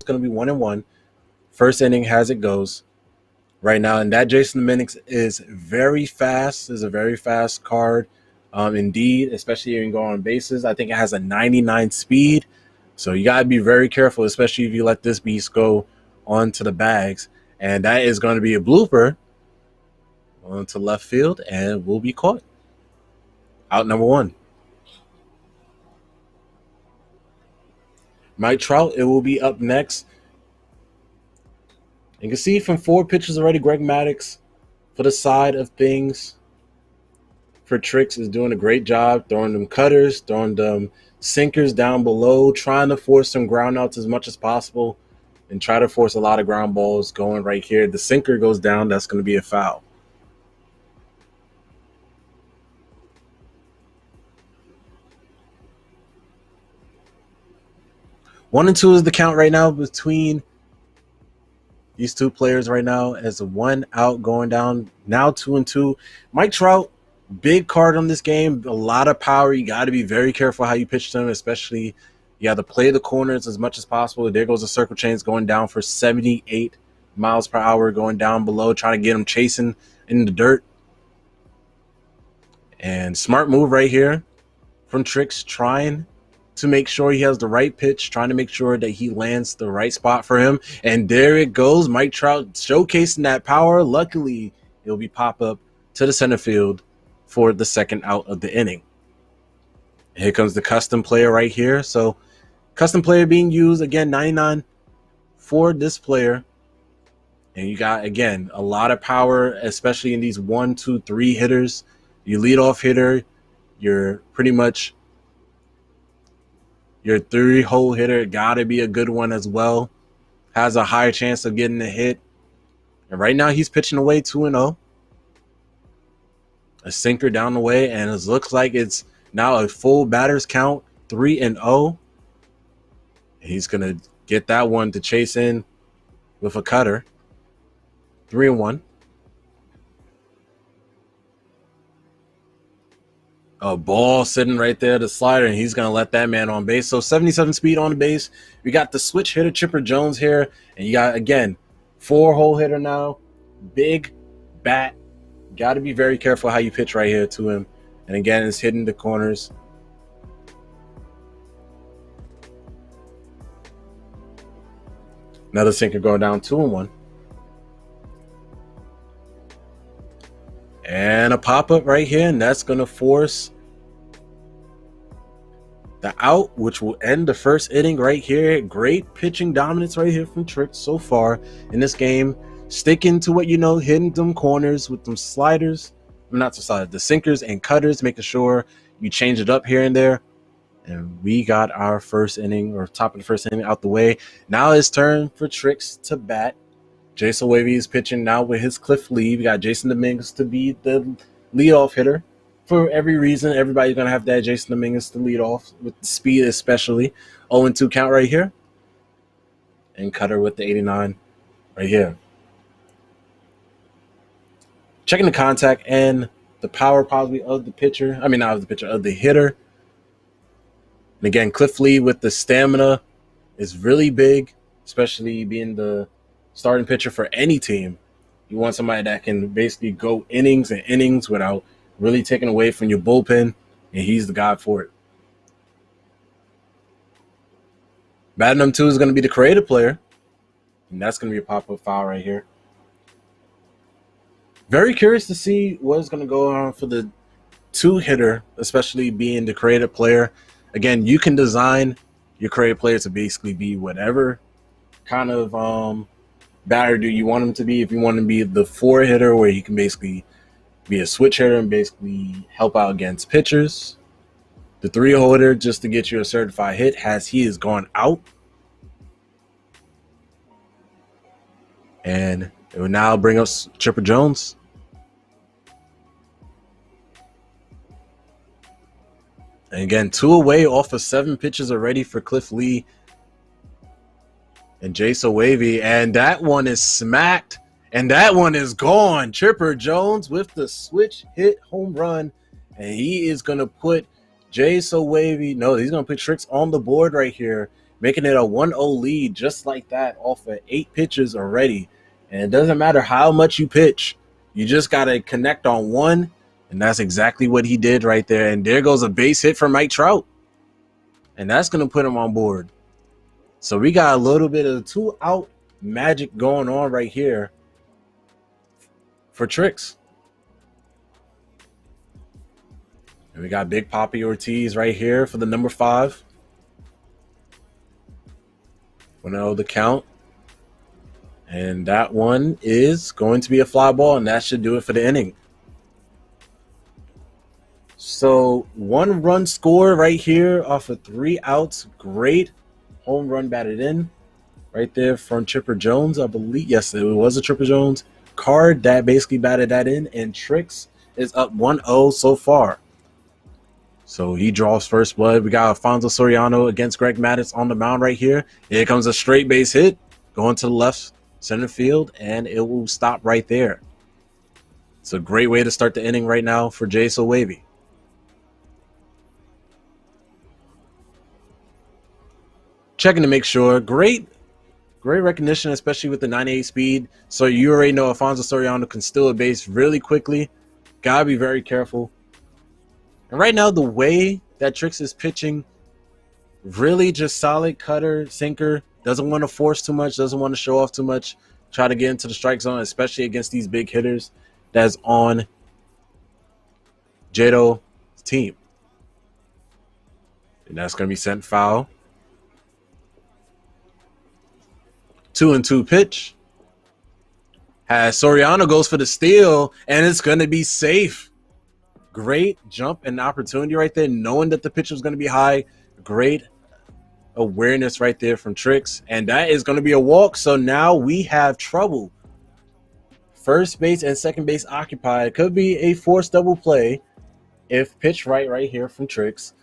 going to be 1-1. First inning as it goes right now. And that Jason Dominguez is very fast, is a very fast card. Indeed, especially when you go on bases. I think it has a 99 speed. So you got to be very careful, especially if you let this beast go onto the bags. And that is going to be a blooper onto left field and will be caught. Out number 1. Mike Trout, it will be up next. You can see from 4 pitches already, Greg Maddux for the side of things for Trix is doing a great job throwing them cutters, throwing them sinkers down below, trying to force some ground outs as much as possible and try to force a lot of ground balls going right here. The sinker goes down. That's going to be a foul. One and 2 is the count right now between these two players right now as a 1 out going down. Now 2-2. Mike Trout, big card on this game. A lot of power. You got to be very careful how you pitch them, especially you have to play the corners as much as possible. There goes the circle chains going down for 78 miles per hour going down below, trying to get him chasing in the dirt. And smart move right here from Trix, trying to make sure he has the right pitch, trying to make sure that he lands the right spot for him. And there it goes. Mike Trout showcasing that power. Luckily, it'll be pop up to the center field for the second out of the inning. Here comes the custom player right here. So custom player being used, again, 99 for this player. And you got, again, a lot of power, especially in these 1, 2, 3 hitters. You lead off hitter, you're pretty much your 3-hole hitter. Got to be a good one as well. Has a higher chance of getting a hit. And right now he's pitching away 2-0. A sinker down the way, and it looks like it's now a full batter's count, 3-0. He's going to get that one to chase in with a cutter. 3-1. A ball sitting right there, the slider, and he's going to let that man on base. So 77 speed on the base. We got the switch hitter, Chipper Jones here. And you got, again, 4-hole hitter now. Big bat. Got to be very careful how you pitch right here to him. And again, it's hitting the corners. Another sinker going down, 2-1. And a pop-up right here, and that's going to force the out, which will end the first inning right here. Great pitching dominance right here from Trix so far in this game. Sticking to what you know, hitting them corners with them sliders. Not the sliders, the sinkers and cutters, making sure you change it up here and there. And we got our first inning, or top of the first inning, out the way. Now it's turn for Trix to bat. JaydoWavy is pitching now with his Cliff lead. We got Jason Dominguez to be the leadoff hitter. For every reason, everybody's going to have that Jason Dominguez to lead off, with the speed especially. 0-2 count right here. And cutter with the 89 right here. Checking the contact and the power possibly of the pitcher. I mean, not of the pitcher, of the hitter. And again, Cliff Lee with the stamina is really big, especially being the starting pitcher for any team. You want somebody that can basically go innings and innings without really taking away from your bullpen, and he's the guy for it. Batting number 2 is going to be the creative player, and that's going to be a pop-up foul right here. Very curious to see what's going to go on for the 2-hitter, especially being the creative player. Again, you can design your creative player to basically be whatever kind of batter do you want him to be. If you want him to be the 4-hitter, where he can basically be a switch hitter and basically help out against pitchers. The 3-hole hitter, just to get you a certified hit, as he is gone out. And it will now bring us Chipper Jones. And again, 2 away off of 7 pitches already for Cliff Lee and JaydoWavy. And that one is smacked. And that one is gone. Chipper Jones with the switch hit home run. And he is going to put JaydoWavy, no, he's going to put Trix on the board right here. making it a 1-0 lead just like that off of 8 pitches already. And it doesn't matter how much you pitch, you just got to connect on one, and that's exactly what he did right there. And there goes a base hit for Mike Trout, and that's going to put him on board. So we got a little bit of 2-out magic going on right here for Trix. And we got Big Papi Ortiz right here for the number 5. 1-0 the count. And that one is going to be a fly ball, and that should do it for the inning. So 1 run score right here off of 3 outs. Great home run batted in right there from Chipper Jones, I believe. Yes, it was a Chipper Jones card that basically batted that in, and Trix is up 1-0 so far. So he draws first blood. We got Alfonso Soriano against Greg Maddux on the mound right here. Here comes a straight base hit going to the left center field, and it will stop right there. It's a great way to start the inning right now for JaydoWavy. Checking to make sure. Great recognition, especially with the 98 speed. So you already know Alfonso Soriano can steal a base really quickly. Gotta be very careful. And right now, the way that Trix is pitching, really just solid cutter, sinker. Doesn't want to force too much. Doesn't want to show off too much. Try to get into the strike zone, especially against these big hitters that's on Jaydo's team. And that's going to be sent foul. 2-2 pitch. As Soriano goes for the steal, and it's going to be safe. Great jump and opportunity right there, knowing that the pitch was going to be high. Great awareness right there from Trix, and that is going to be a walk. So now we have trouble. First base and second base occupied. Could be a forced double play if pitched right here from Trix.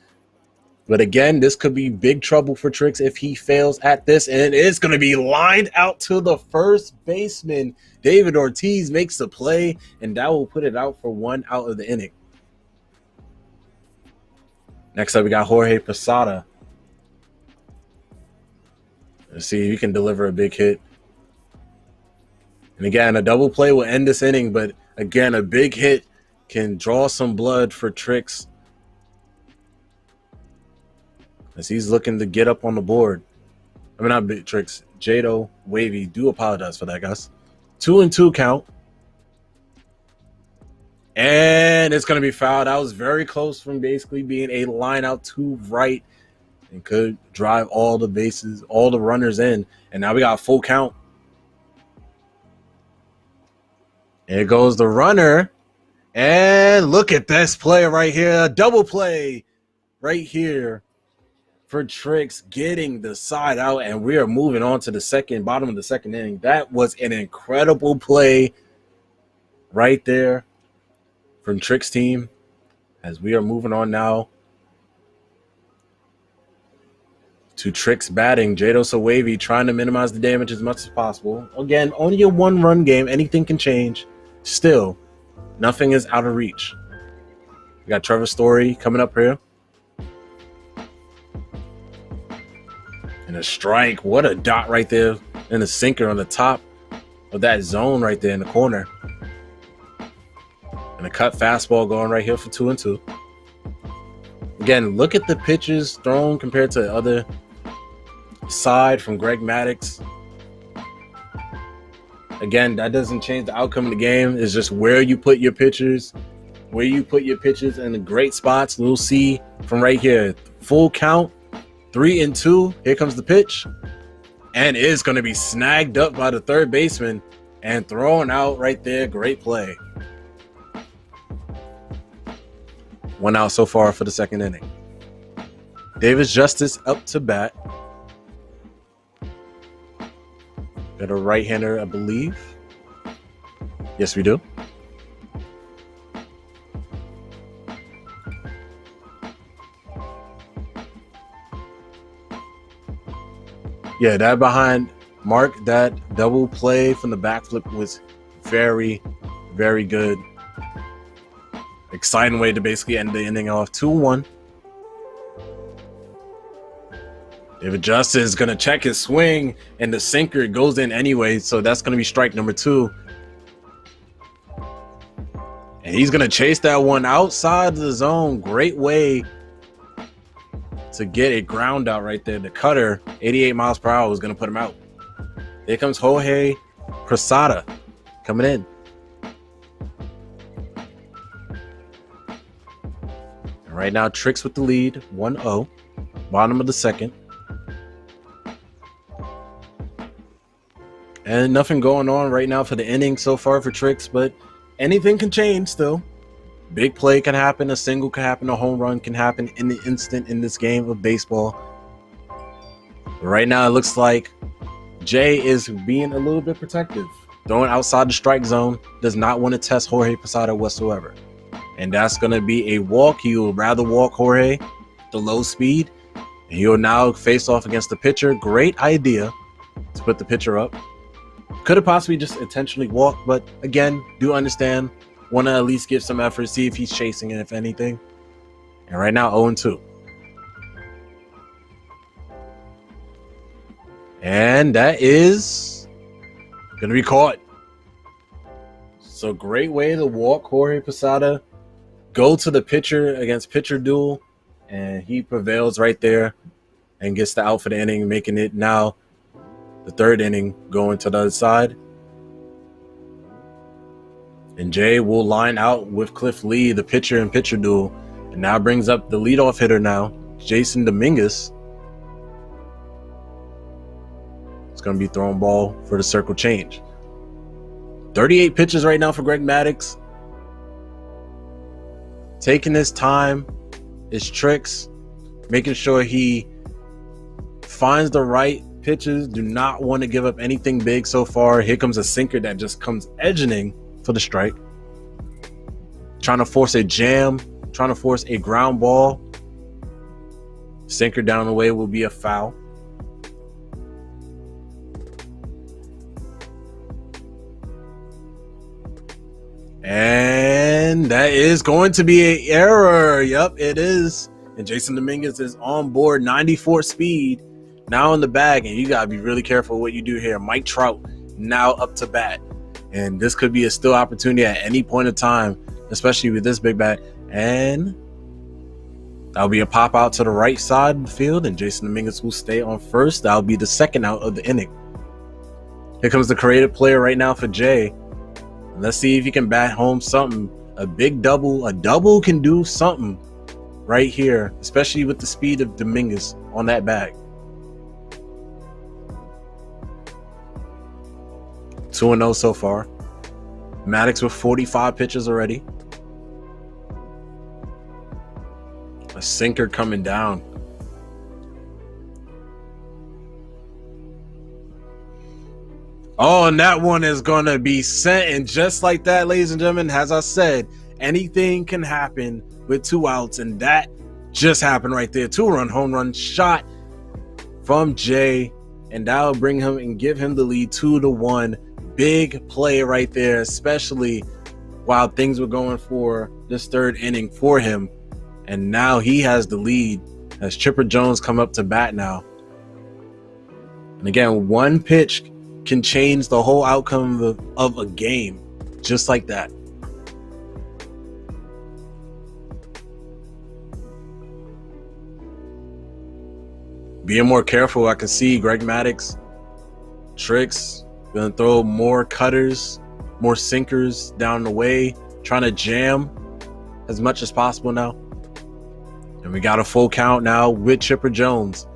But again, this could be big trouble for Trix if he fails at this, and it's going to be lined out to the first baseman. David Ortiz makes the play, and that will put it out for 1 out of the inning. Next up, we got Jorge Posada. Let's see if he can deliver a big hit. And again, a double play will end this inning, but again, a big hit can draw some blood for Trix as he's looking to get up on the board. I mean, not big Trix, JaydoWavy. Do apologize for that, guys. 2-2 count. And it's going to be fouled. That was very close from basically being a line out to right and could drive all the bases, all the runners in. And now we got a full count. And it goes the runner. And look at this play right here. A double play right here for Trix, getting the side out. And we are moving on to the bottom of the second inning. That was an incredible play right there from Trix team, as we are moving on now to Trix batting. JaydoWavy trying to minimize the damage as much as possible. Again, only a 1-run game. Anything can change. Still, nothing is out of reach. We got Trevor Story coming up here. And a strike. What a dot right there. And a sinker on the top of that zone right there in the corner. And a cut fastball going right here for 2-2. Again, look at the pitches thrown compared to the other side from Greg Maddux. Again, that doesn't change the outcome of the game. It's just where you put your pitchers, where you put your pitches in the great spots. We'll see from right here. Full count, 3-2. Here comes the pitch. And it's going to be snagged up by the third baseman and thrown out right there. Great play. 1 out so far for the second inning. Davis Justice up to bat. Got a right-hander, I believe. Yes, we do. Yeah, that behind Mark, that double play from the backflip was very, very good. Exciting way to basically end the inning off. 2-1. David Justice is going to check his swing, and the sinker goes in anyway, so that's going to be strike number 2. And he's going to chase that one outside the zone. Great way to get a ground out right there. The cutter, 88 miles per hour, is going to put him out. Here comes Jorge Posada coming in. And right now, Trix with the lead, 1-0, bottom of the second. And nothing going on right now for the inning so far for Trix, but anything can change still. Big play can happen, a single can happen, a home run can happen in the instant in this game of baseball. But right now, it looks like Jay is being a little bit protective. Throwing outside the strike zone, does not want to test Jorge Posada whatsoever. And that's going to be a walk. He will rather walk Jorge, the low speed. And he'll now face off against the pitcher. Great idea to put the pitcher up. Could have possibly just intentionally walked, but again, do understand. Want to at least give some effort, see if he's chasing it, if anything. And right now, 0-2. And that is going to be caught. So great way to walk Jorge Posada. Go to the pitcher against pitcher duel. And he prevails right there and gets the out for the inning, making it now the third inning going to the other side. And Jay will line out with Cliff Lee, the pitcher and pitcher duel. And now brings up the leadoff hitter now, Jason Dominguez. It's going to be throwing ball for the circle change. 38 pitches right now for Greg Maddux. Taking his time is Trix, making sure he finds the right pitches. Do not want to give up anything big so far. Here comes a sinker that just comes edging for the strike. Trying to force a jam, trying to force a ground ball. Sinker down the way will be a foul. And that is going to be an error. Yep, it is. And Jason Dominguez is on board, 94 speed. Now in the bag, and you got to be really careful what you do here. Mike Trout now up to bat. And this could be a still opportunity at any point of time, especially with this big bat. And that'll be a pop out to the right side of the field, and Jason Dominguez will stay on first. That'll be the second out of the inning. Here comes the creative player right now for Jay. Let's see if he can bat home something. A big double. A double can do something right here, especially with the speed of Dominguez on that bag. 2-0 so far. Maddux with 45 pitches already. A sinker coming down. Oh, and that one is going to be sent. And just like that, ladies and gentlemen, as I said, anything can happen with 2 outs. And that just happened right there. 2-run home run shot from Jay. And that will bring him and give him the lead 2-1. Big play right there, especially while things were going for this third inning for him. And now he has the lead as Chipper Jones come up to bat now. And again, one pitch can change the whole outcome of a game, just like that. Being more careful, I can see Greg Maddux, Trix, gonna throw more cutters, more sinkers down the way, trying to jam as much as possible now. And we got a full count now with Chipper Jones.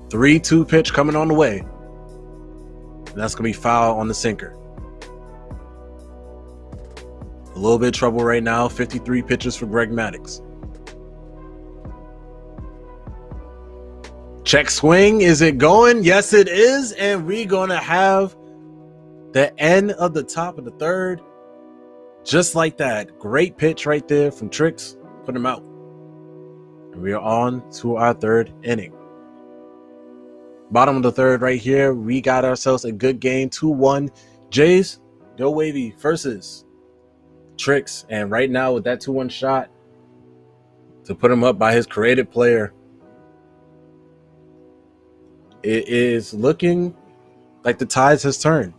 3-2 pitch coming on the way. And that's going to be foul on the sinker. A little bit of trouble right now. 53 pitches for Greg Maddux. Check swing. Is it going? Yes, it is. And we're going to have the end of the top of the third. Just like that. Great pitch right there from Trix. Put him out. And we are on to our third inning. Bottom of the third right here. We got ourselves a good game. 2-1. JaydoWavy versus Trix. And right now with that 2-1 shot to put him up by his creative player, it is looking like the tides has turned.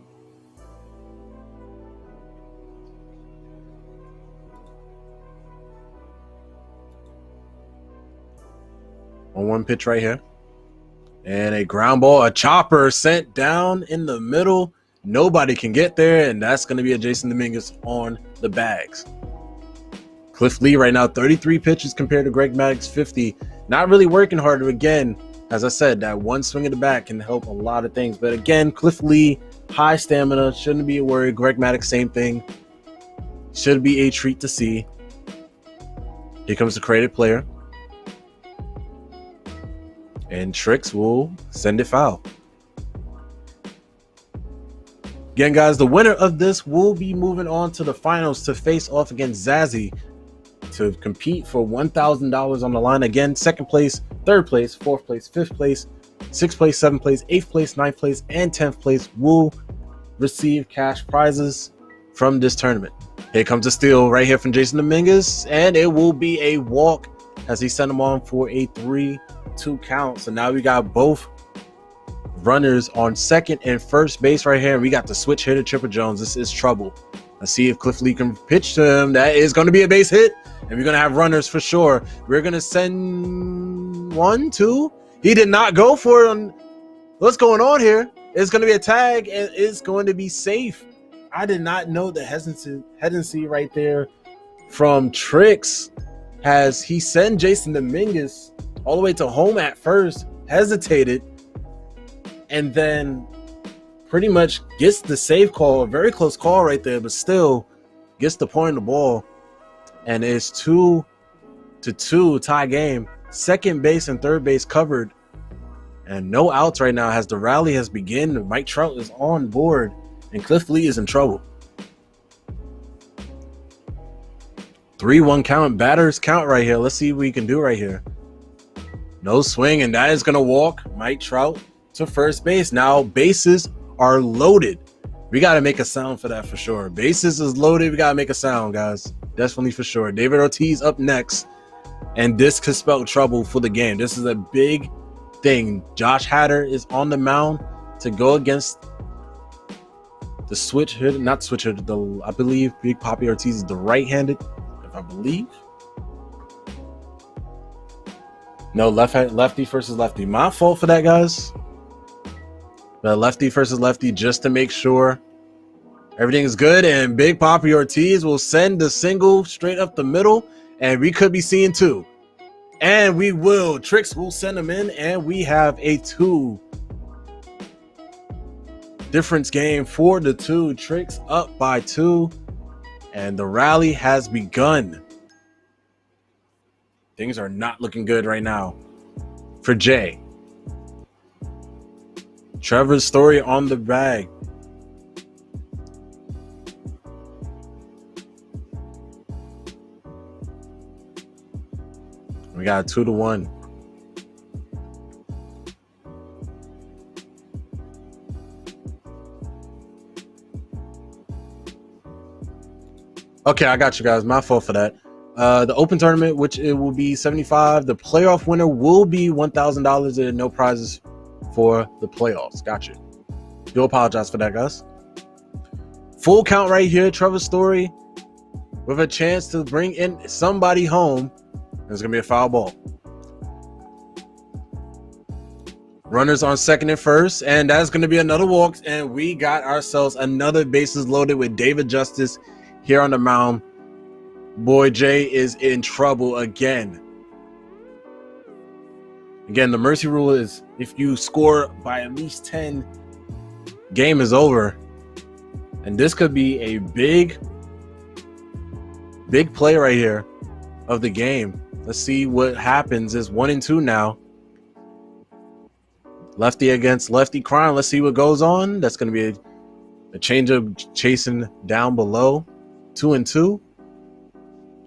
On one pitch right here. And a ground ball, a chopper sent down in the middle. Nobody can get there, and that's going to be a Jasson Dominguez on the bags. Cliff Lee right now, 33 pitches compared to Greg Maddux, 50. Not really working harder. Again, as I said, that one swing of the bat can help a lot of things. But again, Cliff Lee, high stamina, shouldn't be a worry. Greg Maddux, same thing. Should be a treat to see. Here comes the creative player. And Trix will send it foul. Again, guys, the winner of this will be moving on to the finals to face off against Zazzy to compete for $1,000 on the line. Again, second place, third place, fourth place, fifth place, sixth place, seventh place, eighth place, ninth place, and 10th place will receive cash prizes from this tournament. Here comes a steal right here from Jasson Dominguez, and it will be a walk as he sent him on for a 3-2 count. So now we got both runners on second and first base right here, and we got the switch hitter Chipper Jones. This is trouble. Let's see if Cliff Lee can pitch to him. That is going to be a base hit, and we're going to have runners for sure. We're going to send 1, 2. He did not go for it. What's going on here? It's going to be a tag, and it's going to be safe. I did not know the hesitancy right there from Trix as he sent Jasson Dominguez all the way to home at first, hesitated, and then pretty much gets the save call. A very close call right there, but still gets the point of the ball. And it's 2-2 tie game. Second base and third base covered. And no outs right now as the rally has begun. Mike Trout is on board, and Cliff Lee is in trouble. 3-1 count, batters count right here. Let's see what we can do right here. No swing, and that is going to walk Mike Trout to first base. Now bases are loaded. We got to make a sound for that for sure. Bases is loaded. We got to make a sound, guys. Definitely for sure. David Ortiz up next, and this could spell trouble for the game. This is a big thing. Josh Hader is on the mound to go against the switch hitter, not switch hitter. I believe Big Papi Ortiz is the right-handed, if I believe. No, lefty versus lefty. My fault for that, guys. But lefty versus lefty, just to make sure everything is good. And Big Papi Ortiz will send the single straight up the middle, and we could be seeing 2. And we will. Trix will send them in, and we have a 2 difference game for the 2. Trix up by 2, and the rally has begun. Things are not looking good right now for Jay. Trevor's Story on the bag. We got 2-1. Okay, I got you guys. My fault for that. The open tournament, which it will be $75. The playoff winner will be $1,000 and no prizes for the playoffs. Gotcha. Do apologize for that, guys. Full count right here. Trevor Story with a chance to bring in somebody home. There's going to be a foul ball. Runners on second and first, and that's going to be another walk. And we got ourselves another bases loaded with David Justice here on the mound. Boy, Jay is in trouble again. Again, the mercy rule is if you score by at least 10, game is over. And this could be a big play right here of the game. Let's see what happens. It's 1-2 now. Lefty against lefty crime. Let's see what goes on. That's going to be a changeup chasing down below. 2-2.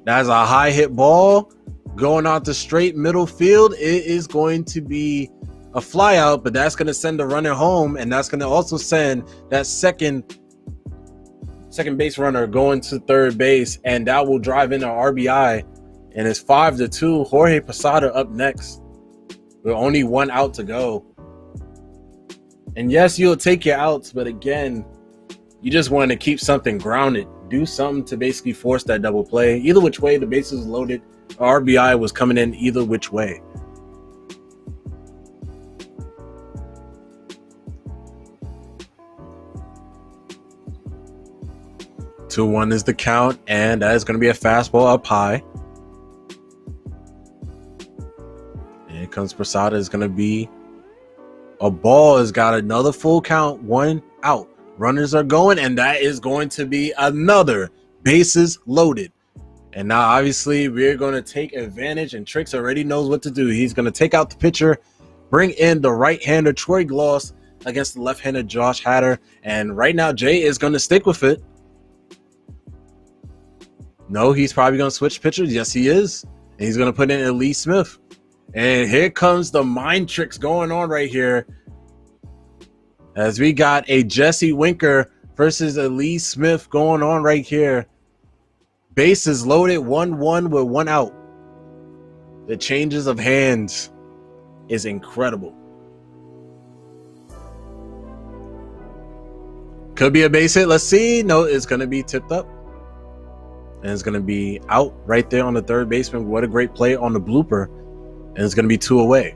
That's a high hit ball going out the straight middle field. It is going to be a fly out, but that's going to send the runner home, and that's going to also send that second base runner going to third base, and that will drive in an RBI. And it's 5-2. Jorge Posada up next with only 1 out to go. And yes, you'll take your outs, but again, you just want to keep something grounded. Do something to basically force that double play. Either which way, the bases loaded. RBI was coming in either which way. Two one is the count, and that is going to be a fastball up high. And here comes Prasada. Is going to be a ball. Has got another full count, 1 out. Runners are going, and that is going to be another bases loaded. And now, obviously, we're going to take advantage, and Trix already knows what to do. He's going to take out the pitcher, bring in the right-hander Troy Gloss against the left-hander Josh Hader. And right now, Jay is going to stick with it. No, he's probably going to switch pitchers. Yes, he is. And he's going to put in Elise Smith. And here comes the mind tricks going on right here, as we got a Jesse Winker versus Elise Smith going on right here. Bases loaded, 1-1 with 1 out. The changes of hands is incredible. Could be a base hit. Let's see. No, it's going to be tipped up. And it's going to be out right there on the third baseman. What a great play on the blooper. And it's going to be 2 away.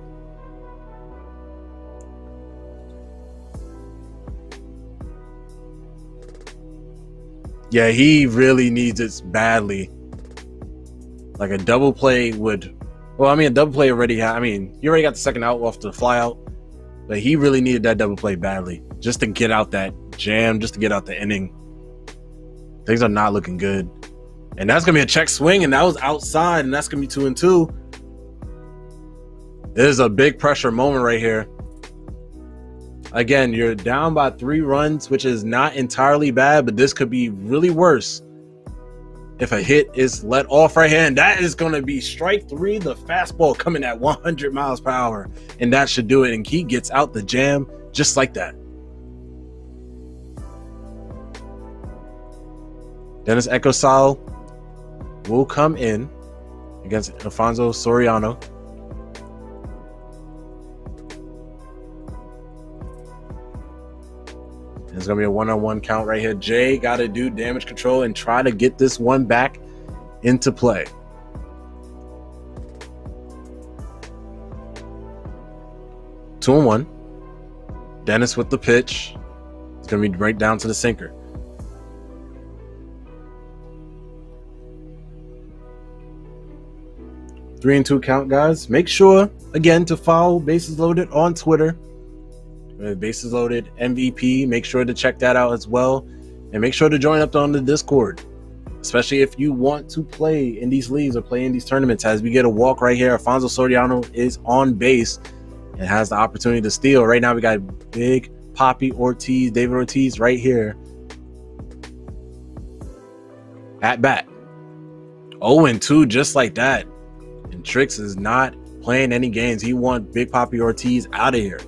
Yeah, he really needs it badly. Like a double play would... Well, I mean, a double play already had... I mean, you already got the second out off the fly out. But he really needed that double play badly. Just to get out that jam, just to get out the inning. Things are not looking good. And that's going to be a check swing, and that was outside, and that's going to be 2-2. This is a big pressure moment right here. Again, you're down by 3 runs, which is not entirely bad, but this could be really worse if a hit is let off right here. And that is going to be strike 3, the fastball coming at 100 miles per hour. And that should do it. And he gets out the jam just like that. Dennis Ecosal will come in against Alfonso Soriano. It's going to be a 1-on-1 count right here. Jay got to do damage control and try to get this one back into play. Two and 1. Dennis with the pitch. It's going to be right down to the sinker. Three and 2 count, guys. Make sure, again, to follow Bases Loaded on Twitter. Bases Loaded MVP. Make sure to check that out as well. And make sure to join up on the Discord. Especially if you want to play in these leagues or play in these tournaments. As we get a walk right here, Alfonso Soriano is on base and has the opportunity to steal. Right now we got Big Papi Ortiz, David Ortiz right here. At bat. 0-2 just like that. And Trix is not playing any games. He wants Big Papi Ortiz out of here.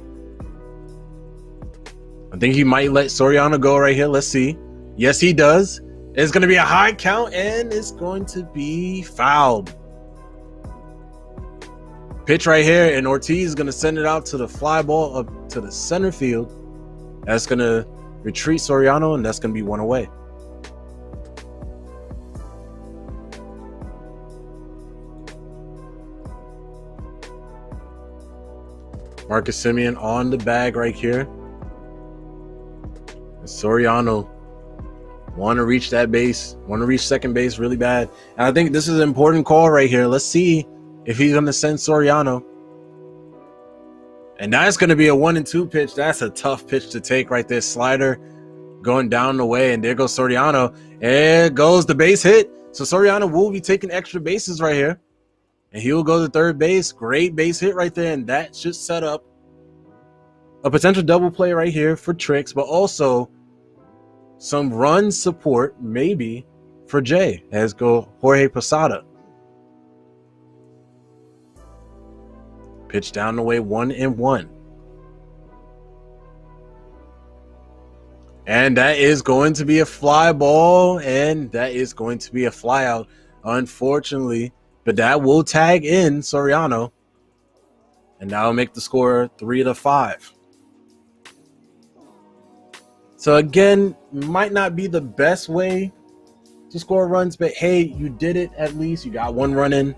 I think he might let Soriano go right here. Let's see. Yes, he does. It's going to be a high count, and it's going to be fouled. Pitch right here, and Ortiz is going to send it out to the fly ball up to the center field. That's going to retreat Soriano, and that's going to be 1 away. Marcus Semien on the bag right here. And Soriano want to reach that base, want to reach second base really bad. And I think this is an important call right here. Let's see if he's going to send Soriano. And that's going to be a 1-2 pitch. That's a tough pitch to take right there. Slider going down the way, and there goes Soriano. There goes the base hit. So Soriano will be taking extra bases right here. And he will go to third base. Great base hit right there. And that should set up a potential double play right here for Trix, but also some run support maybe for Jay as go Jorge Posada. Pitch down the way, 1-1. And that is going to be a fly ball, and that is going to be a fly out, unfortunately. But that will tag in Soriano. And that will make the score 3-5. So again, might not be the best way to score runs, but hey, you did it at least. You got one run in.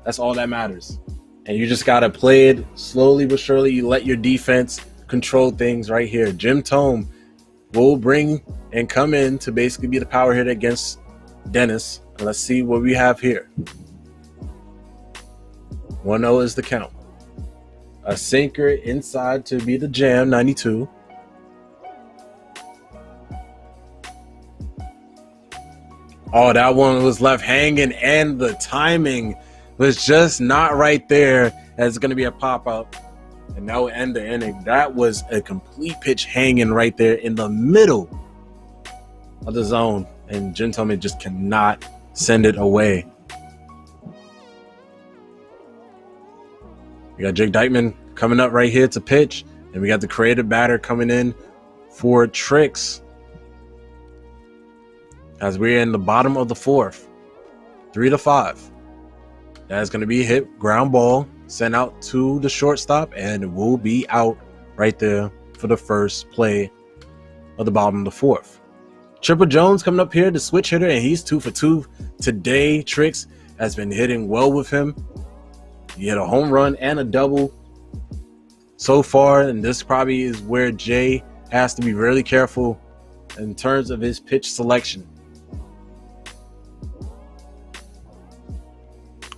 That's all that matters. And you just got to play it slowly but surely. You let your defense control things right here. Jim Tome will bring and come in to basically be the power hitter against Dennis. And let's see what we have here. 1-0 is the count. A sinker inside to be the jam, 92. Oh, that one was left hanging, and the timing was just not right there. That's going to be a pop-up, and that will end the inning. That was a complete pitch hanging right there in the middle of the zone, and Jim Tome just cannot send it away. We got Jake Dykeman coming up right here to pitch, and we got the creative batter coming in for Trix. As we're in the bottom of the fourth, 3-5. That's going to be hit, ground ball, sent out to the shortstop, and will be out right there for the first play of the bottom of the fourth. Chipper Jones coming up here, the switch hitter, and he's 2 for 2 today. Trix has been hitting well with him. He hit a home run and a double so far, and this probably is where Jay has to be really careful in terms of his pitch selection.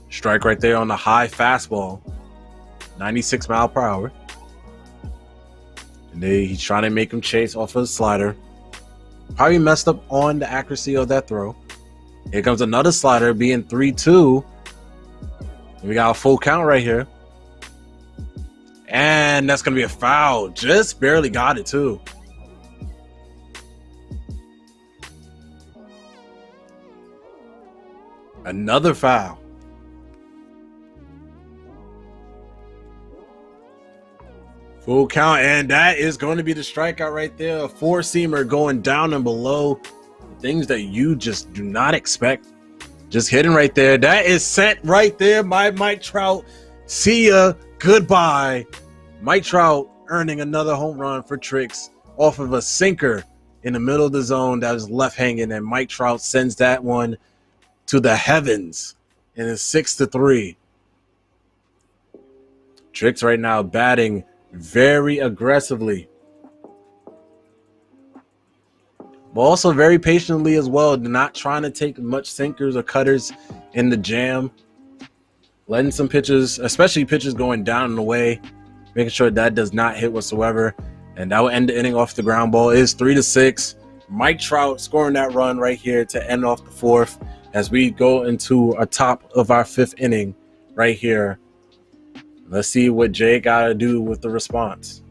Strike right there on the high fastball, 96 mile per hour. And he's trying to make him chase off of the slider. Probably messed up on the accuracy of that throw. Here comes another slider, being 3-2. We got a full count right here. And that's going to be a foul. Just barely got it, too. Another foul. Full count, and that is going to be the strikeout right there. A four-seamer going down and below. Things that you just do not expect. Just hitting right there. That is sent right there by Mike Trout. See ya. Goodbye. Mike Trout earning another home run for Trix off of a sinker in the middle of the zone that was left hanging, and Mike Trout sends that one to the heavens, and it's 6-3. Trix right now batting very aggressively, but also very patiently as well, not trying to take much sinkers or cutters in the jam, letting some pitches, especially pitches going down and away, making sure that does not hit whatsoever. And that will end the inning off the ground ball. It is 3-6. Mike Trout scoring that run right here to end off the fourth as we go into a top of our fifth inning right here. Let's see what Jay got to do with the response.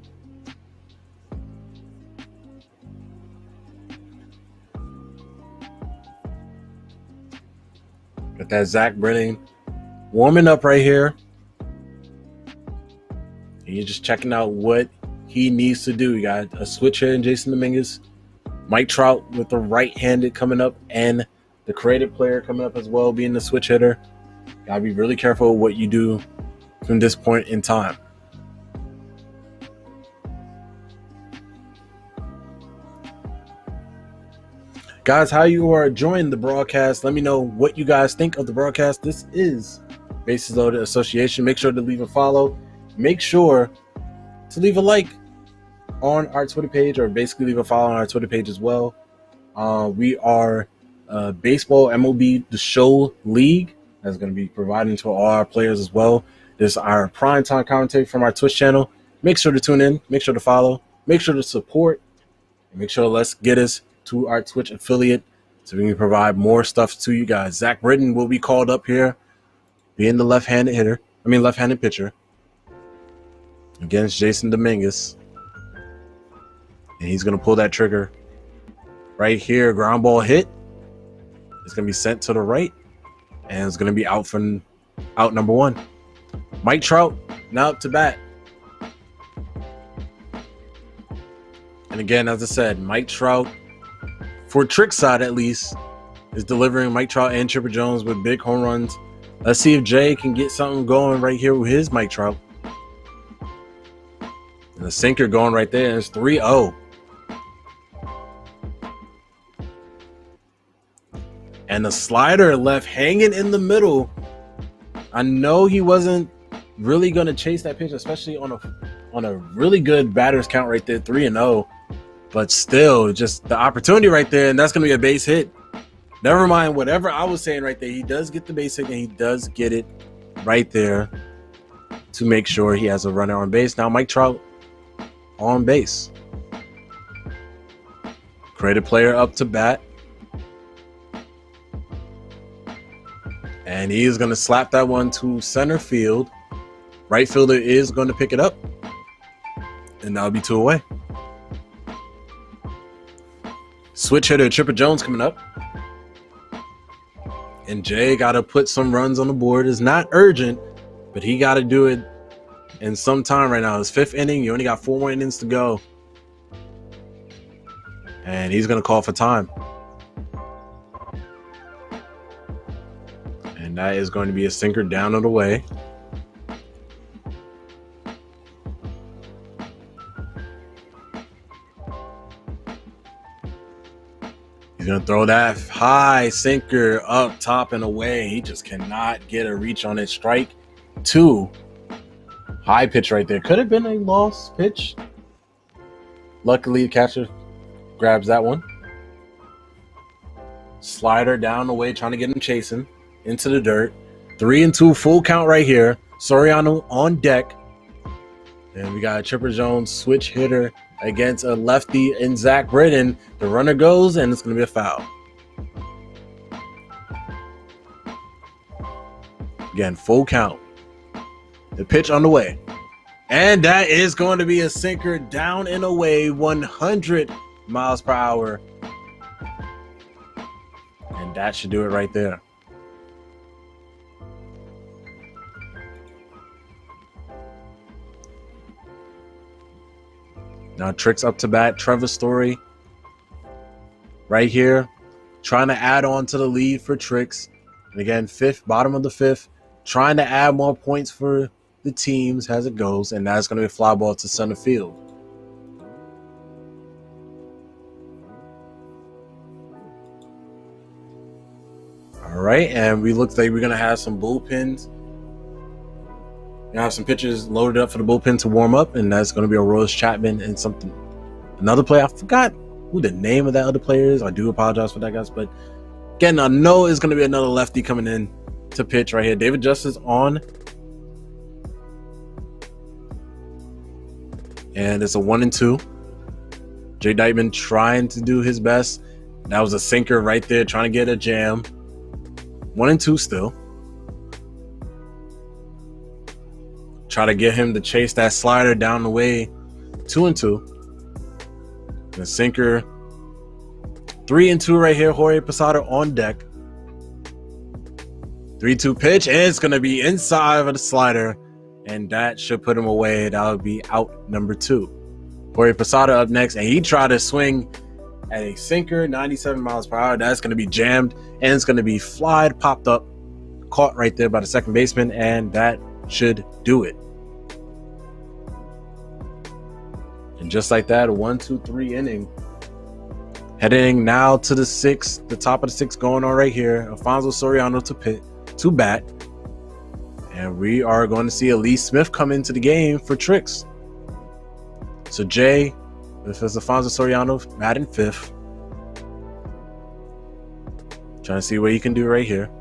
Got that Zach Brennan warming up right here. And you're just checking out what he needs to do. You got a switch hitter in Jason Dominguez. Mike Trout with the right-handed coming up, and the creative player coming up as well, being the switch hitter. Got to be really careful what you do from this point in time. Guys, how you are enjoying the broadcast? Let me know what you guys think of the broadcast. This is Bases Loaded Association. Make sure to leave a follow. Make sure to leave a like on our Twitter page, or basically leave a follow on our Twitter page as well. We are Baseball MLB The Show League. That's going to be providing to all our players as well. This is our primetime commentary from our Twitch channel. Make sure to tune in. Make sure to follow. Make sure to support. And make sure let's get us to our Twitch affiliate so we can provide more stuff to you guys. Zach Britton will be called up here, being the left-handed pitcher against Jason Dominguez. And he's going to pull that trigger right here. Ground ball hit. It's going to be sent to the right, and it's going to be out number one. Mike Trout now up to bat. And again, as I said, Mike Trout, for Trix side at least, is delivering. Mike Trout and Chipper Jones with big home runs. Let's see if Jay can get something going right here with his Mike Trout. And the sinker going right there, and it's 3-0. And the slider left hanging in the middle. I know he wasn't really going to chase that pitch, especially on a really good batter's count right there, 3-0. But still, just the opportunity right there, and that's going to be a base hit. Never mind whatever I was saying right there. He does get the base hit, and he does get it right there to make sure he has a runner on base. Now Mike Trout on base. Creative player up to bat. And he is going to slap that one to center field. Right fielder is going to pick it up. And that'll be 2 away. Switch hitter Chipper Jones coming up. And Jay got to put some runs on the board. It's not urgent, but he got to do it in some time right now. It's 5th inning. You only got 4 more innings to go. And he's going to call for time. And that is going to be a sinker down and away. He's going to throw that high sinker up top and away. He just cannot get a reach on it. Strike 2. High pitch right there. Could have been a lost pitch. Luckily, the catcher grabs that one. Slider down the way, trying to get him chasing into the dirt. 3-2, full count right here. Soriano on deck. And we got a Chipper Jones switch hitter against a lefty in Zach Britton. The runner goes, and it's going to be a foul. Again, full count. The pitch on the way. And that is going to be a sinker down and away, 100 miles per hour. And that should do it right there. Now Trix up to bat. Trevor Story right here, trying to add on to the lead for Trix. And again, 5th, bottom of the 5th, trying to add more points for the teams as it goes. And that's going to be a fly ball to center field. All right, and we look like we're going to have some bullpens. We're going to have some pitchers loaded up for the bullpen to warm up, and that's going to be a Royce Chapman and something. Another player, I forgot who the name of that other player is. I do apologize for that, guys. But again, I know it's going to be another lefty coming in to pitch right here. David Justice on. And it's a 1-2. Jay Dykeman trying to do his best. That was a sinker right there, trying to get a jam. 1-2 still. Try to get him to chase that slider down the way. 2-2. The sinker. 3-2 right here. Jorge Posada on deck. 3-2 pitch. And it's going to be inside of the slider. And that should put him away. That would be out number 2. Jorge Posada up next. And he tried to swing at a sinker, 97 miles per hour. That's going to be jammed. And it's going to be flied, popped up, caught right there by the second baseman. And that should do it. And just like that, a 1-2-3 inning. Heading now to the 6th, the top of the 6th going on right here. Alfonso Soriano to bat. And we are going to see Elise Smith come into the game for Trix. So Jay, this is Alfonso Soriano, batting 5th. Trying to see what he can do right here.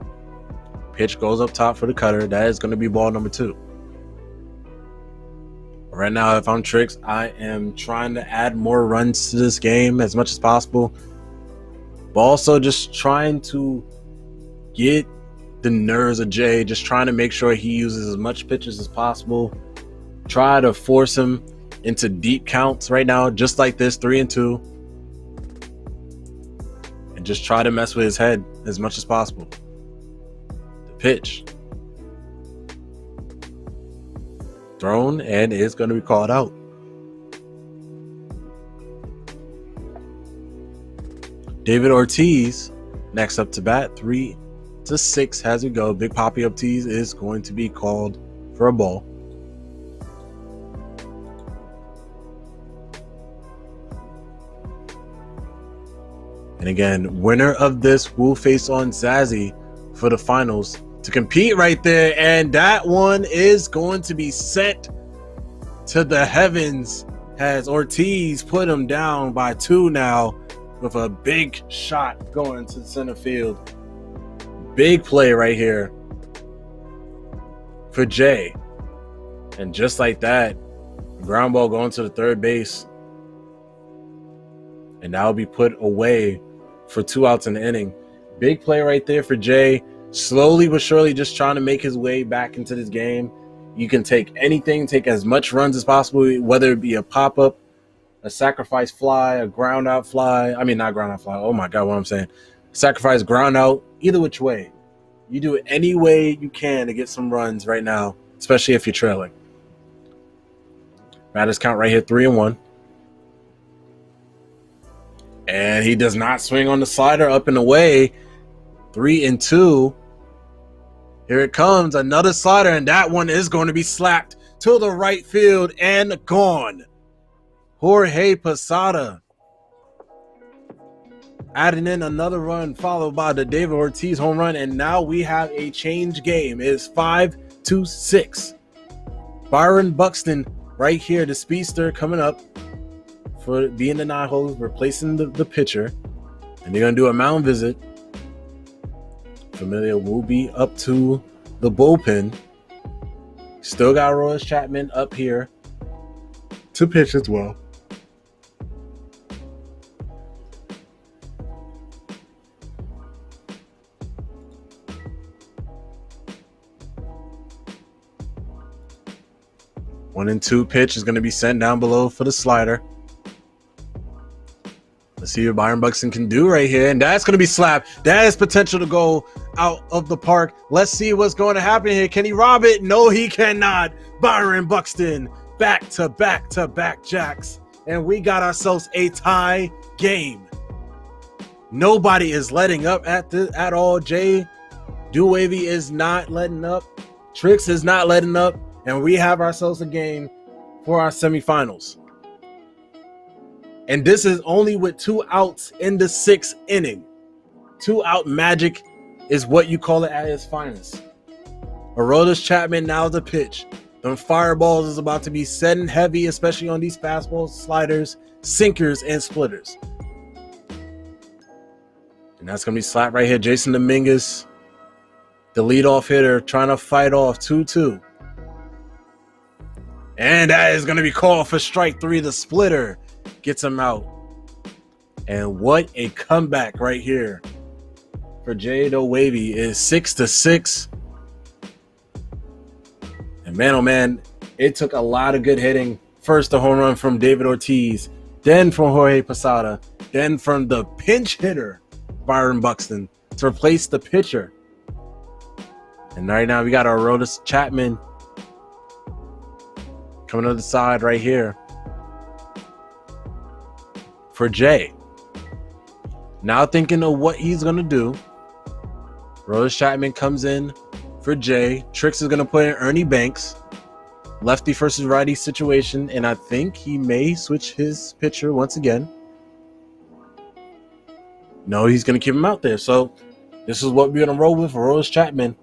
Pitch goes up top for the cutter. That is going to be ball number 2. Right now, if I'm Trix, I am trying to add more runs to this game as much as possible. But also just trying to get the nerves of Jay. Just trying to make sure he uses as much pitches as possible. Try to force him into deep counts right now, just like this, 3-2. And just try to mess with his head as much as possible. The pitch. Thrown, and it's going to be called out. David Ortiz next up to bat. 3-6 as we go. Big Papi Ortiz is going to be called for a ball. And again, winner of this will face on Zazzy for the finals to compete right there. And that one is going to be sent to the heavens as Ortiz put him down by 2 now with a big shot going to center field. Big play right here for Jay. And just like that, ground ball going to the third base. And that will be put away for 2 outs in the inning. Big play right there for Jay. Slowly but surely just trying to make his way back into this game. You can take anything, take as much runs as possible, whether it be a pop-up, a sacrifice fly, a ground out fly. I mean, not ground out fly. Oh my God, what I'm saying. Sacrifice, ground out, either which way. You do it any way you can to get some runs right now, especially if you're trailing. Batters count right here, 3-1. And he does not swing on the slider, up and away. 3-2. Here it comes, another slider, and that one is going to be slapped to the right field and gone. Jorge Posada adding in another run, followed by the David Ortiz home run, and now we have a change game. It is 5-6. Byron Buxton right here, the speedster, coming up for being the 9-hole, replacing the pitcher. And they're going to do a mound visit. Familia will be up to the bullpen. Still got Royce Chapman up here to pitch as well. One and 2 pitch is going to be sent down below for the slider. Let's see what Byron Buxton can do right here. And that's going to be slapped. That has potential to go out of the park. Let's see what's going to happen here. Can he rob it? No, he cannot. Byron Buxton back to back jacks. And we got ourselves a tie game. Nobody is letting up at all. JaydoWavy is not letting up. Trix is not letting up. And we have ourselves a game for our semifinals. And this is only with 2 outs in the 6th inning. 2-out magic is what you call it at its finest. Aroldis Chapman now the pitch. The fireballs is about to be setting heavy, especially on these fastballs, sliders, sinkers, and splitters. And that's going to be slapped right here. Jason Dominguez, the leadoff hitter, trying to fight off 2-2. And that is going to be called for strike 3. The splitter gets him out. And what a comeback right here for JaydoWavy. Is 6-6. And man, oh man, it took a lot of good hitting. First, the home run from David Ortiz, then from Jorge Posada, then from the pinch hitter, Byron Buxton, to replace the pitcher. And right now we got our Aroldis Chapman coming to the side right here for Jay. Now thinking of what he's going to do. Aroldis Chapman comes in for Jay. Trix is going to put in Ernie Banks. Lefty versus righty situation. And I think he may switch his pitcher once again. No, he's going to keep him out there. So this is what we're going to roll with. Aroldis Chapman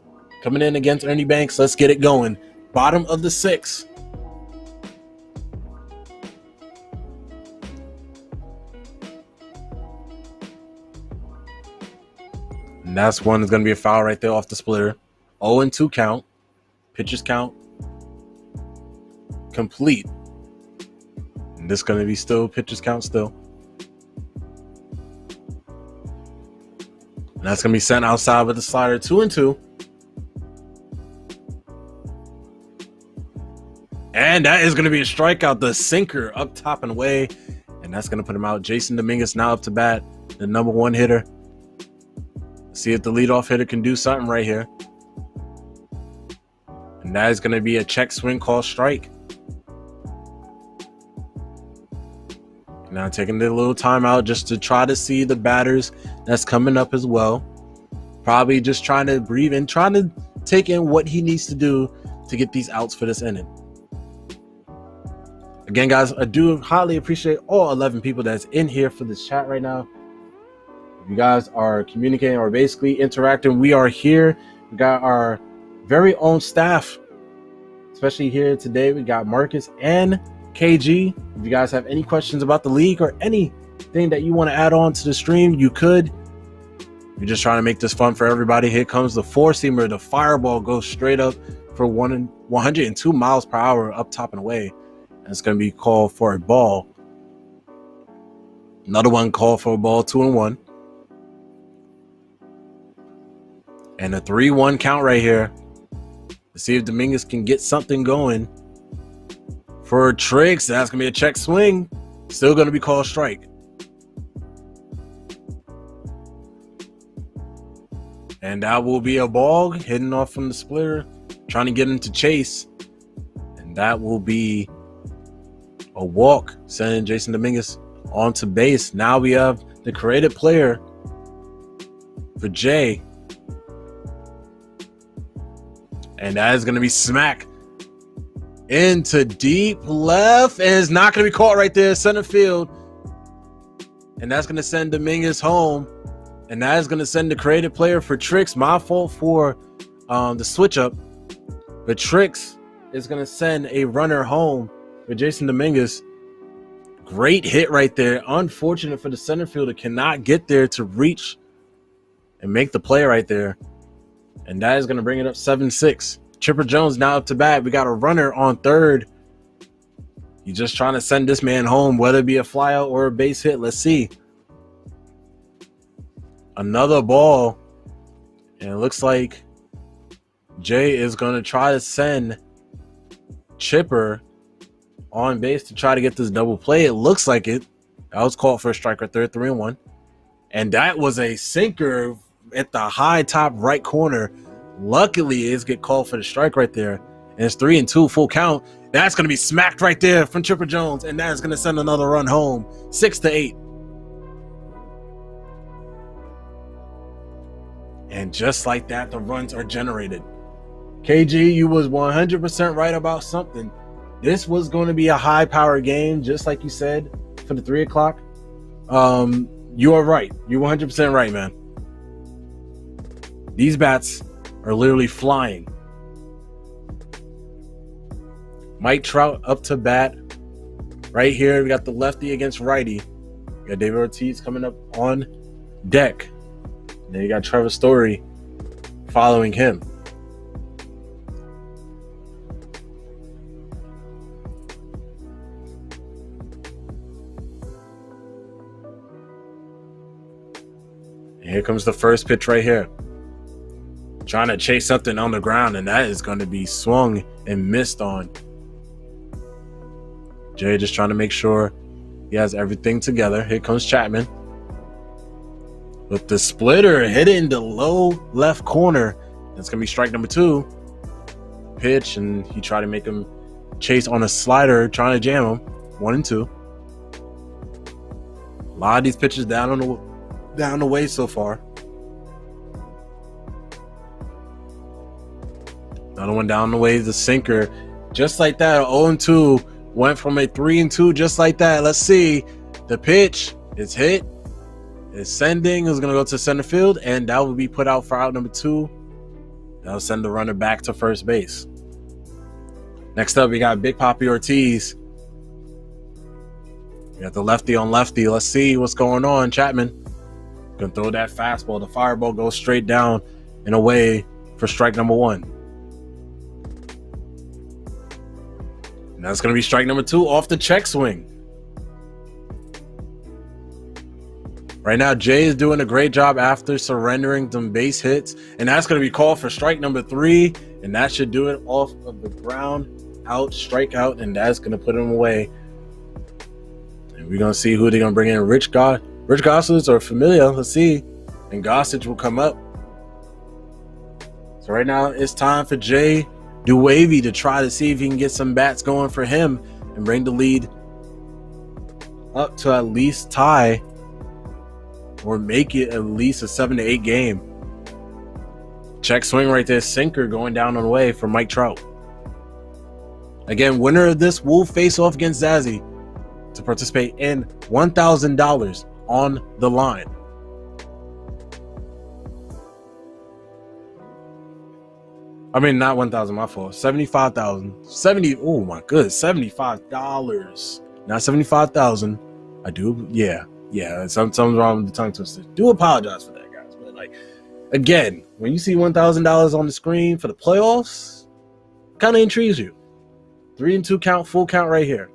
coming in against Ernie Banks. Let's get it going. Bottom of the 6th. And that's one. Is going to be a foul right there off the splitter. 0-2 count. Pitchers count complete. And this is going to be still pitchers count still. And that's going to be sent outside with the slider. 2-2. And that is going to be a strikeout. The sinker up top and away. And that's going to put him out. Jason Dominguez now up to bat. The number 1 hitter. See if the leadoff hitter can do something right here. And that is going to be a check swing call strike. Now taking the little timeout just to try to see the batters that's coming up as well. Probably just trying to breathe and trying to take in what he needs to do to get these outs for this inning. Again, guys, I do highly appreciate all 11 people that's in here for this chat right now. If you guys are communicating or basically interacting, we are here. We got our very own staff, especially here today. We got Marcus and KG. If you guys have any questions about the league or anything that you want to add on to the stream, you could. We're just trying to make this fun for everybody. Here comes the four-seamer. The fireball goes straight up for 102 miles per hour up top and away. And it's going to be called for a ball. Another one called for a ball, 2-1. And a 3-1 count right here. Let's see if Dominguez can get something going. For Trix, that's going to be a check swing. Still going to be called strike. And that will be a ball hitting off from the splitter, trying to get him to chase. And that will be a walk, sending Jason Dominguez onto base. Now we have the creative player for Jay. And that is going to be smack into deep left. And it's not going to be caught right there, center field. And that's going to send Dominguez home. And that is going to send the creative player for Trix. My fault for the switch up. But Trix is going to send a runner home for Jason Dominguez. Great hit right there. Unfortunate for the center fielder. Cannot get there to reach and make the play right there. And that is going to bring it up 7-6. Chipper Jones now up to bat. We got a runner on third. He's just trying to send this man home, whether it be a flyout or a base hit. Let's see. Another ball. And it looks like Jay is going to try to send Chipper on base to try to get this double play. It looks like it. That was called for a strike right there, 3-1. And that was a sinker at the high top right corner. Luckily, it's get called for the strike right there. And it's 3-2, full count. That's going to be smacked right there from Chipper Jones. And that is going to send another run home, 6-8. And just like that, the runs are generated. KG, you was 100% right about something. This was going to be a high-power game, just like you said, for the 3 o'clock. You are right. You're 100% right, man. These bats are literally flying. Mike Trout up to bat. Right here, we got the lefty against righty. We got David Ortiz coming up on deck. And then you got Trevor Story following him. And here comes the first pitch right here. Trying to chase something on the ground, and that is going to be swung and missed on. Jay just trying to make sure he has everything together. Here comes Chapman. With the splitter hit it in the low left corner. That's going to be strike number 2. Pitch, and he tried to make him chase on a slider, trying to jam him. 1-2. A lot of these pitches down the way so far. Another one down the way, the sinker. Just like that, 0-2 went from a 3-2 just like that. Let's see. The pitch is hit. It's sending. It's going to go to center field, and that will be put out for out number 2. That'll send the runner back to first base. Next up, we got Big Papi Ortiz. We got the lefty on lefty. Let's see what's going on. Chapman going to throw that fastball. The fireball goes straight down and away for strike number 1. And that's going to be strike number 2 off the check swing. Right now, Jay is doing a great job after surrendering some base hits. And that's going to be called for strike number 3. And that should do it off of the ground out, strikeout. And that's going to put him away. And we're going to see who they're going to bring in. Rich Gossage or Familia. Let's see. And Gossage will come up. So right now, it's time for JaydoWavy to try to see if he can get some bats going for him and bring the lead up to at least tie or make it at least a 7-8 game. Check swing right there. Sinker going down on the way for Mike Trout. Again, winner of this will face off against Zazzy to participate in $1,000 on the line. I mean, not 1,000, my fault. 75,000. 70. Oh my goodness, $75. Not 75,000. I do. Yeah. Something's wrong with the tongue twister. Do apologize for that, guys. But like, again, when you see $1,000 on the screen for the playoffs, kind of intrigues you. 3 and 2 count, full count right here.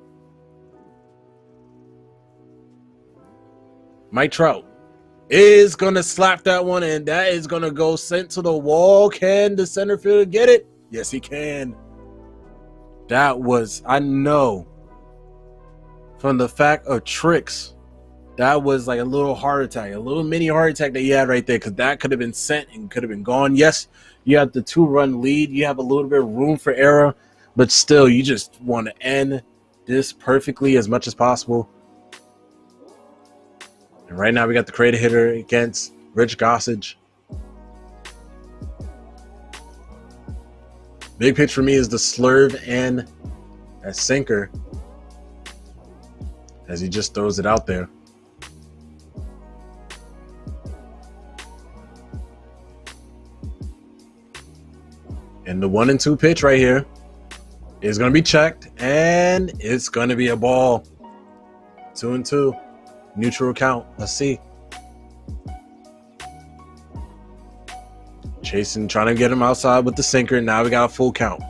Mike Trout is going to slap that one, and that is going to go sent to the wall. Can the center fielder get it? Yes, he can. That was, I know, from the fact of Trix, that was like a little heart attack, a little mini heart attack that you had right there, because that could have been sent and could have been gone. Yes, you have the 2-run lead. You have a little bit of room for error, but still, you just want to end this perfectly as much as possible. And right now, we got the creative hitter against Rich Gossage. Big pitch for me is the slurve and a sinker, as he just throws it out there. And the 1 and 2 pitch right here is going to be checked, and it's going to be a ball. 2 and 2. Neutral count. Let's see. Chasing, trying to get him outside with the sinker. Now we got a full count.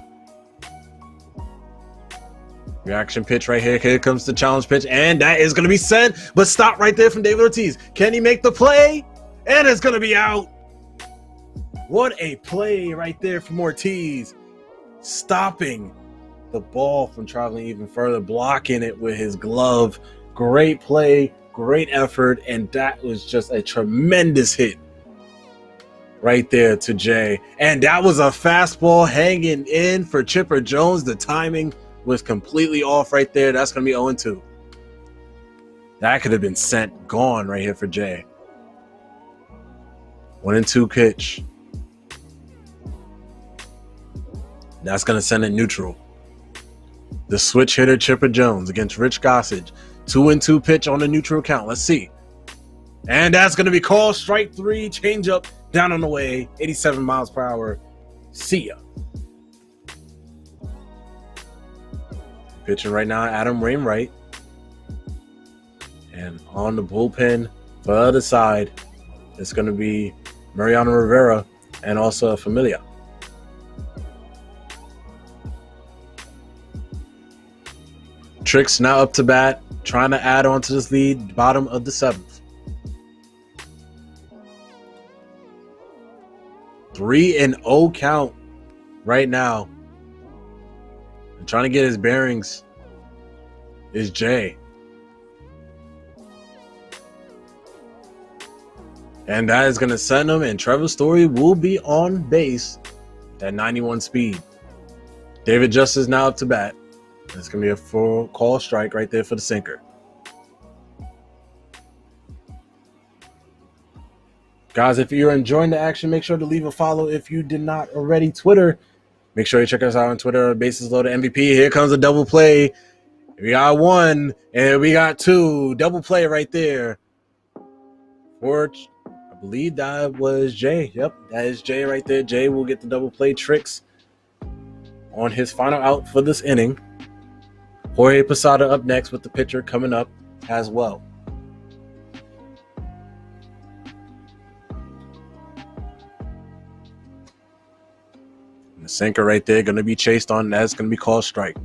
Reaction pitch right here. Here comes the challenge pitch, and that is going to be sent, but stop right there from David Ortiz. Can he make the play? And it's going to be out. What a play right there from Ortiz. Stopping the ball from traveling even further, blocking it with his glove. Great play. Great effort, and that was just a tremendous hit right there to Jay. And that was a fastball hanging in for Chipper Jones. The timing was completely off right there. That's going to be 0-2. That could have been sent, gone right here for Jay. 1 and 2 pitch. That's going to send it neutral. The switch hitter Chipper Jones against Rich Gossage. 2 and 2 pitch on the neutral count. Let's see. And that's going to be called strike 3. Change up down on the way. 87 miles per hour. See ya. Pitching right now, Adam Wainwright. And on the bullpen, for the other side, it's going to be Mariano Rivera and also Familia. Trix now up to bat, trying to add on to this lead, bottom of the 7th. 3-0 count right now. And trying to get his bearings is Jay. And that is going to send him, and Trevor Story will be on base at 91 speed. David Justice now up to bat. It's going to be a full call strike right there for the sinker. Guys, if you're enjoying the action, make sure to leave a follow if you did not already. Twitter, make sure you check us out on Twitter. Bases Loaded MVP. Here comes a double play. We got 1 and we got 2. Double play right there. For, I believe that was Jay. Yep, that is Jay right there. Jay will get the double play. Trix on his final out for this inning. Jorge Posada up next with the pitcher coming up as well. And the sinker right there going to be chased on. That's going to be called strike.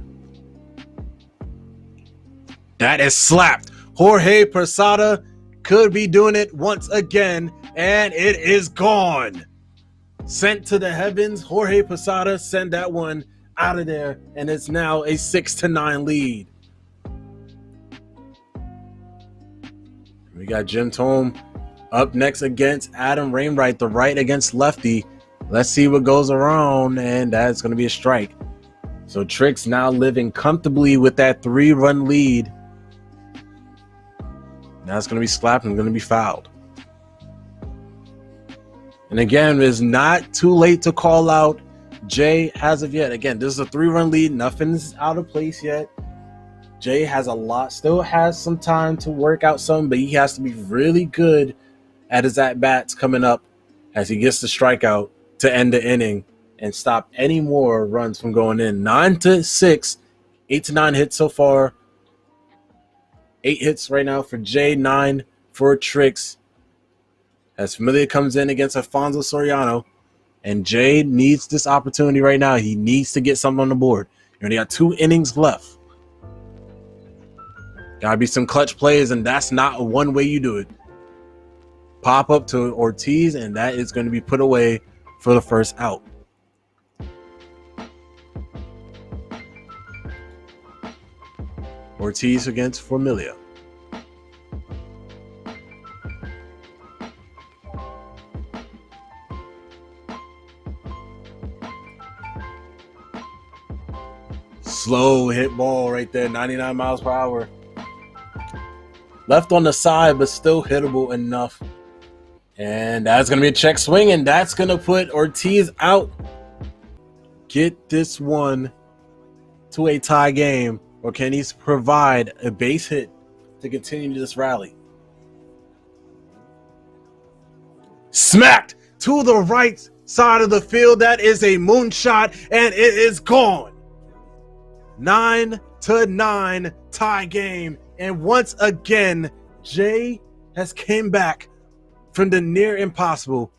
That is slapped. Jorge Posada could be doing it once again, and it is gone. Sent to the heavens. Jorge Posada sent that one out of there, and it's now a 6-9 lead. We got Jim Thome up next against Adam Wainwright, the right against lefty. Let's see what goes around, and that's going to be a strike. So Trix now living comfortably with that 3-run lead. Now it's going to be slapped and going to be fouled. And again, it's not too late to call out Jay as of yet. Again, this is a 3-run lead. Nothing's out of place yet. Jay has a lot, still has some time to work out something, but he has to be really good at his at-bats coming up as he gets the strikeout to end the inning and stop any more runs from going in. 9-6, 8 to 9 hits so far. 8 hits right now for Jay, 9 for Trix. As Familia comes in against Alfonso Soriano, and Jay needs this opportunity right now. He needs to get something on the board. You only got 2 innings left. Gotta be some clutch plays, and that's not one way you do it. Pop up to Ortiz, and that is going to be put away for the first out. Ortiz against Familia. Slow hit ball right there, 99 miles per hour. Left on the side, but still hittable enough. And that's going to be a check swing, and that's going to put Ortiz out. Get this one to a tie game, or can he provide a base hit to continue this rally? Smacked to the right side of the field. That is a moonshot, and it is gone. 9-9 tie game. And once again, Jay has came back from the near impossible.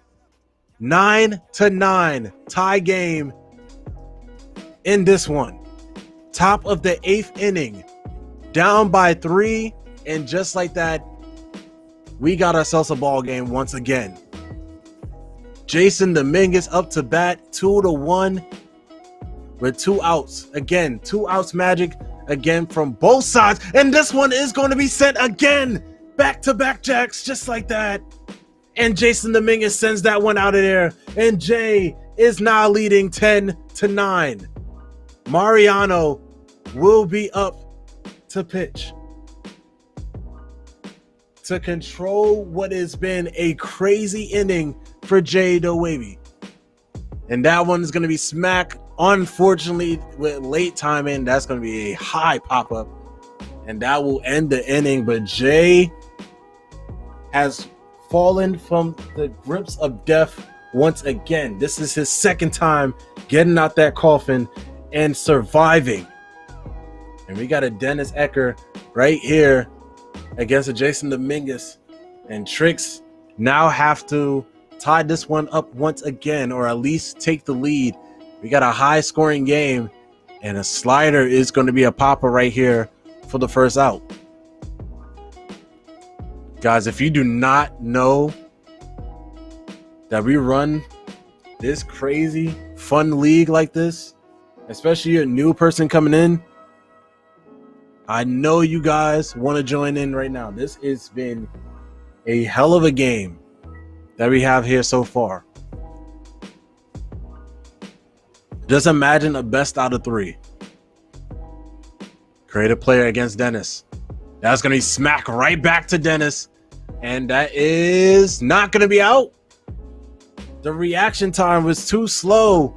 9-9 tie game in this one. Top of the 8th inning, down by 3, and just like that, we got ourselves a ball game once again. Jason Dominguez up to bat, 2-1 with 2 outs. Again, 2 outs magic again from both sides, and this one is going to be sent again. Back-to-back jacks, just like that. And Jason Dominguez sends that one out of there, and Jay is now leading 10-9. Mariano will be up to pitch to control what has been a crazy inning for JaydoWavy. And that one is going to be smack. Unfortunately, with late timing, that's going to be a high pop-up, and that will end the inning. But Jay has fallen from the grips of death once again. This is his second time getting out that coffin and surviving. And we got a Dennis Ecker right here against a Jason Dominguez. And Trix now have to tie this one up once again, or at least take the lead. We got a high-scoring game, and a slider is going to be a popper right here for the first out. Guys, if you do not know that we run this crazy, fun league like this, especially a new person coming in, I know you guys want to join in right now. This has been a hell of a game that we have here so far. Just imagine a best out of 3. Create a player against Dennis. That's going to be smack right back to Dennis. And that is not going to be out. The reaction time was too slow.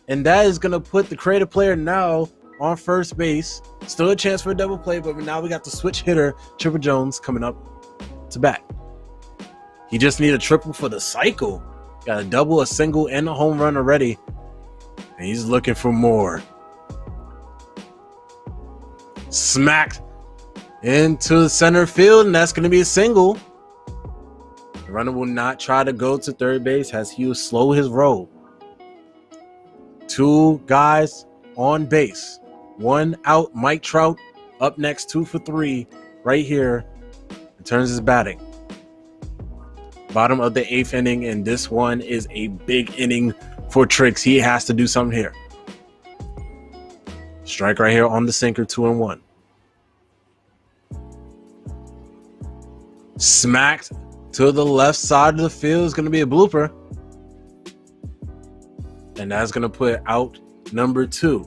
And that is going to put the creative player now on first base. Still a chance for a double play, but now we got the switch hitter, Chipper Jones, coming up to bat. He just need a triple for the cycle. Got a double, a single, and a home run already. And he's looking for more. Smacked into the center field, and that's going to be a single. The runner will not try to go to third base as he will slow his roll. 2 guys on base. 1 out. Mike Trout up next, 2 for 3 right here. He turns his batting. Bottom of the 8th inning, and this one is a big inning for Trix. He has to do something here. Strike right here on the sinker, 2-1. Smacked to the left side of the field is going to be a blooper. And that's going to put out number 2.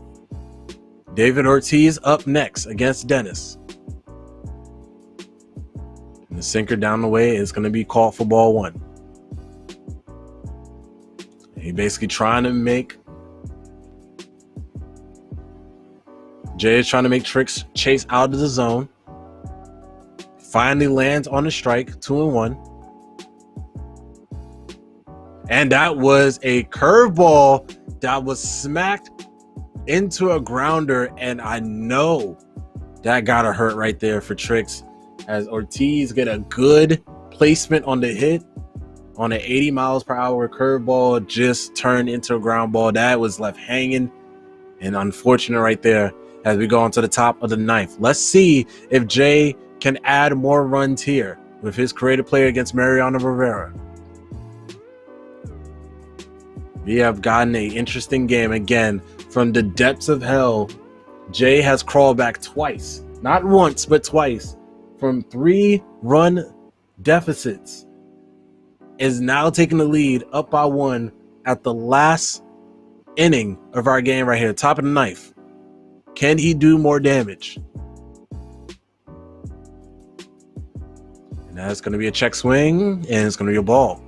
David Ortiz up next against Dennis. And the sinker down the way is going to be called for ball 1. He basically trying to make Jay is trying to make Trix chase out of the zone. Finally lands on a strike, 2-1. And that was a curveball That was smacked into a grounder, and I know that gotta hurt right there for Trix, as Ortiz get a good placement on the hit on an 80 miles per hour curveball, just turned into a ground ball that was left hanging, and unfortunate right there as we go on to the top of the ninth. Let's see if Jay can add more runs here with his creative play against Mariano Rivera. We have gotten an interesting game again from the depths of hell. Jay has crawled back twice, not once, but twice, from 3-run deficits. Is now taking the lead up by 1 at the last inning of our game right here, top of the ninth. Can he do more damage? And that's going to be a check swing, and it's going to be a ball.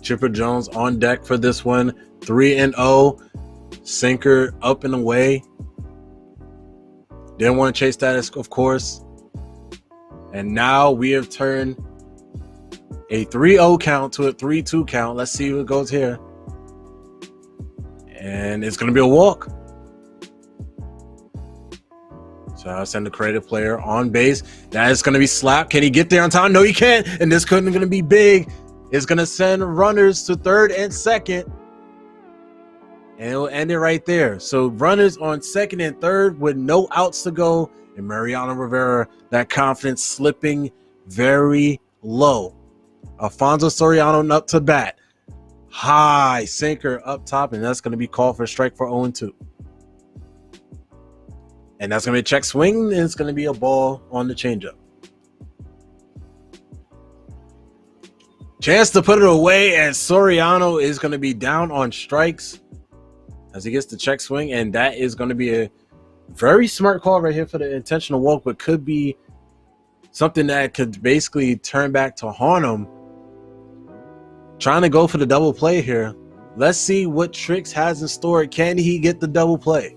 Chipper Jones on deck for this one. 3-0. Sinker up and away. Didn't want to chase that, of course. And now we have turned a 3-0 count to a 3-2 count. Let's see what goes here. And it's going to be a walk. So I'll send the creative player on base. That is going to be slapped. Can he get there on time? No, he can't. And this couldn't going to be big. It's going to send runners to third and second. And it'll end it right there. So runners on second and third with no outs to go. And Mariano Rivera, that confidence slipping very low. Alfonso Soriano up to bat. High sinker up top. And that's going to be called for a strike for 0-2. And that's going to be a check swing. And it's going to be a ball on the changeup. Chance to put it away, and Soriano is going to be down on strikes as he gets the check swing, and that is going to be a very smart call right here for the intentional walk, but could be something that could basically turn back to haunt him. Trying to go for the double play here. Let's see what Trix has in store. Can he get the double play?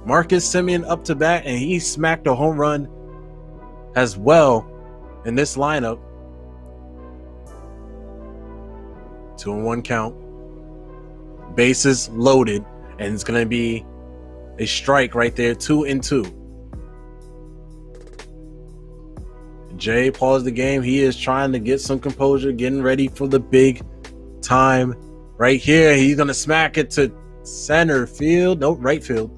Marcus Semien up to bat, and he smacked a home run as well in this lineup. 2-1 count. Bases loaded. And it's going to be a strike right there. 2-2. Jay paused the game. He is trying to get some composure, getting ready for the big time right here. He's going to smack it to center field. Nope, right field.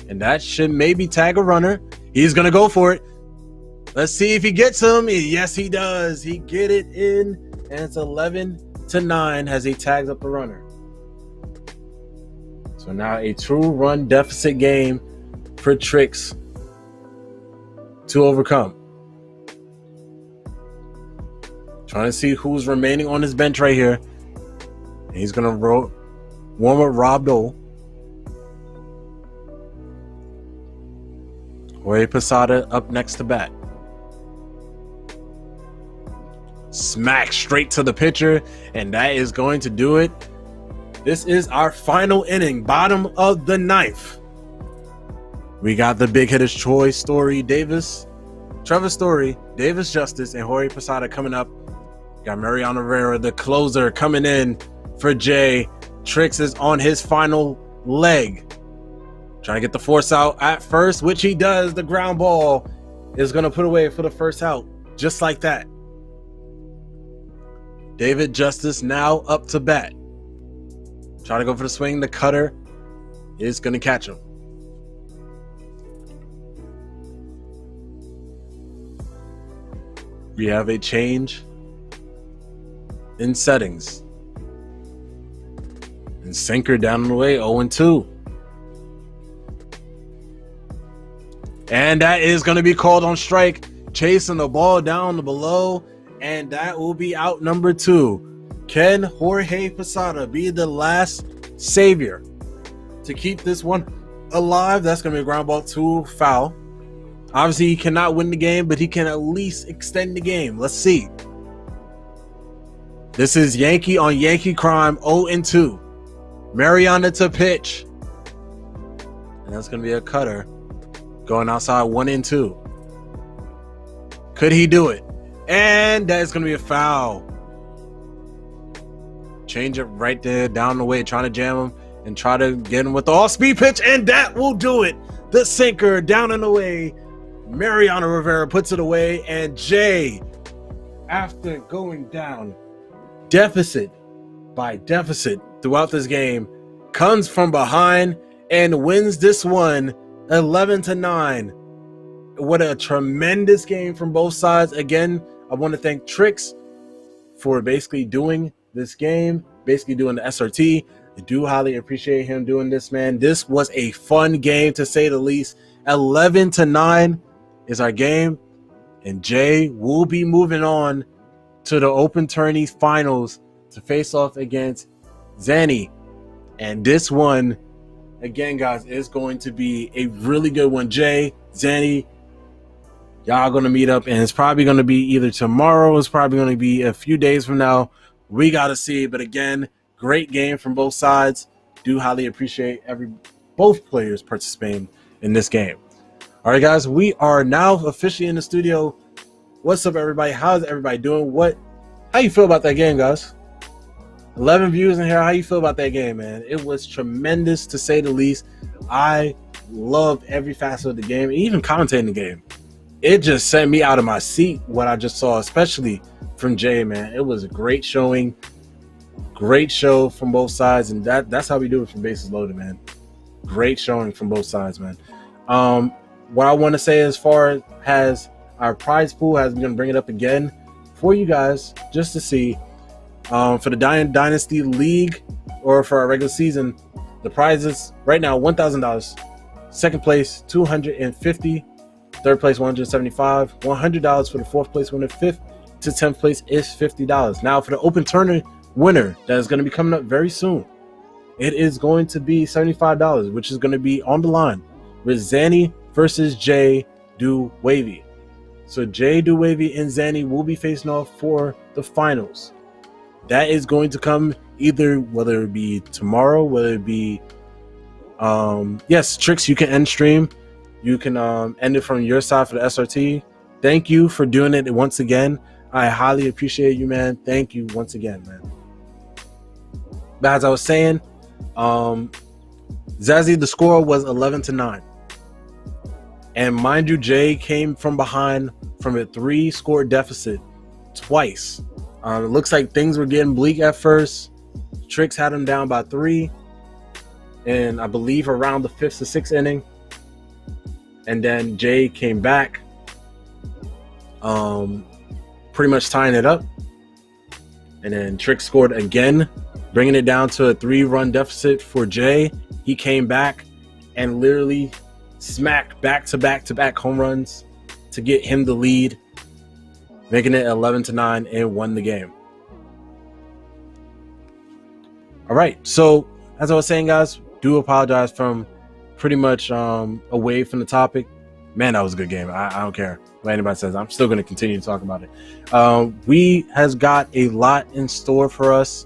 And that should maybe tag a runner. He's going to go for it. Let's see if he gets him. Yes, he does. He get it in. And it's 11-9 as he tags up the runner. So now a 2-run deficit game for Trix to overcome. Trying to see who's remaining on his bench right here. And he's going to warm up Rob Dole. Jorge Posada up next to bat. Smack straight to the pitcher, and that is going to do it. This is our final inning, bottom of the ninth. We got the big hitters Troy Story Davis, Trevor Story, Davis Justice, and Jorge Posada coming up. Got Mariano Rivera, the closer, coming in for Jay. Trix is on his final leg. Trying to get the force out at first, which he does. The ground ball is going to put away for the first out, just like that. David Justice now up to bat. Trying to go for the swing. The cutter is going to catch him. We have a change in settings. And sinker down the way, 0-2. And that is going to be called on strike. Chasing the ball down below. And that will be out number 2. Can Jorge Posada be the last savior to keep this one alive? That's going to be a ground ball to foul. Obviously, he cannot win the game, but he can at least extend the game. Let's see. This is Yankee on Yankee crime, 0-2. Mariana to pitch. And that's going to be a cutter. Going outside, 1-2. Could he do it? And that is going to be a foul. Change it right there down the way, trying to jam him and try to get him with the all-speed pitch, and that will do it. The sinker down and away. Mariano Rivera puts it away, and Jay, after going down deficit by deficit throughout this game, comes from behind and wins this one 11-9. What a tremendous game from both sides. Again, I want to thank Trix for basically doing this game, basically doing the SRT. I do highly appreciate him doing this, man. This was a fun game, to say the least. 11-9 is our game, and Jay will be moving on to the Open Tourney Finals to face off against Zanny. And this one, again, guys, is going to be a really good one. Jay, Zanny, y'all going to meet up, and it's probably going to be either tomorrow, it's probably going to be a few days from now. We got to see. But again, great game from both sides. Do highly appreciate both players participating in this game. All right, guys, we are now officially in the studio. What's up, everybody? How's everybody doing? How you feel about that game, guys? 11 views in here. How you feel about that game, man? It was tremendous, to say the least. I loved every facet of the game, even commentating the game. It just sent me out of my seat what I just saw, especially from Jay, man. It was a great showing. Great show from both sides, and that's how we do it from Bases Loaded, man. Great showing from both sides, man. What I want to say as far as our prize pool, I'm going to bring it up again for you guys just to see. For the Dynasty League, or for our regular season, the prizes right now $1,000. Second place $250. Third place $175. $100 for the fourth place winner. Fifth to 10th place is $50. Now for the Open Tournament winner that is going to be coming up very soon, it is going to be $75, which is going to be on the line with Zanny versus JaydoWavy. So JaydoWavy and Zanny will be facing off for the finals. That is going to come either, whether it be tomorrow, whether it be yes, Trix, you can end stream. You can end it from your side for the SRT. Thank you for doing it once again. I highly appreciate you, man. Thank you once again, man. But as I was saying, Zazzy, the score was 11-9. And mind you, Jay came from behind from a 3-score deficit twice. It looks like things were getting bleak at first. Trix had him down by 3, and I believe around the 5th or 6th inning. And then Jay came back, pretty much tying it up. And then Trix scored again, bringing it down to a 3-run deficit for Jay. He came back and literally smacked back-to-back home runs to get him the lead, making it 11-9, and won the game. All right, so as I was saying, guys, do apologize from pretty much away from the topic. Man, that was a good game. I don't care what anybody says. I'm still going to continue to talk about it. We has got a lot in store for us.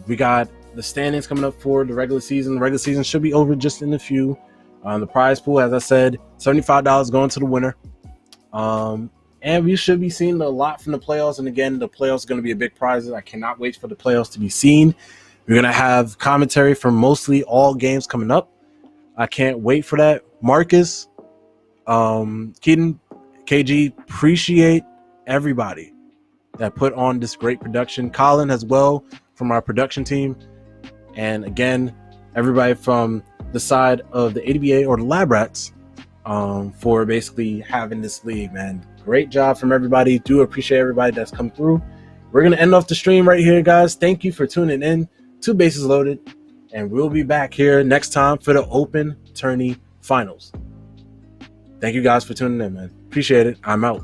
We got the standings coming up for the regular season. The regular season should be over just in a few. The prize pool, as I said, $75 going to the winner. And we should be seeing a lot from the playoffs. And again, the playoffs are going to be a big prize. I cannot wait for the playoffs to be seen. We're going to have commentary from mostly all games coming up. I can't wait for that. Marcus, Keaton, KG, appreciate everybody that put on this great production. Colin as well from our production team. And again, everybody from the side of the ADBA or the Lab Rats for basically having this league, man. Great job from everybody. Do appreciate everybody that's come through. We're going to end off the stream right here, guys. Thank you for tuning in to Bases Loaded. And we'll be back here next time for the Open Tourney Finals. Thank you guys for tuning in, man. Appreciate it. I'm out.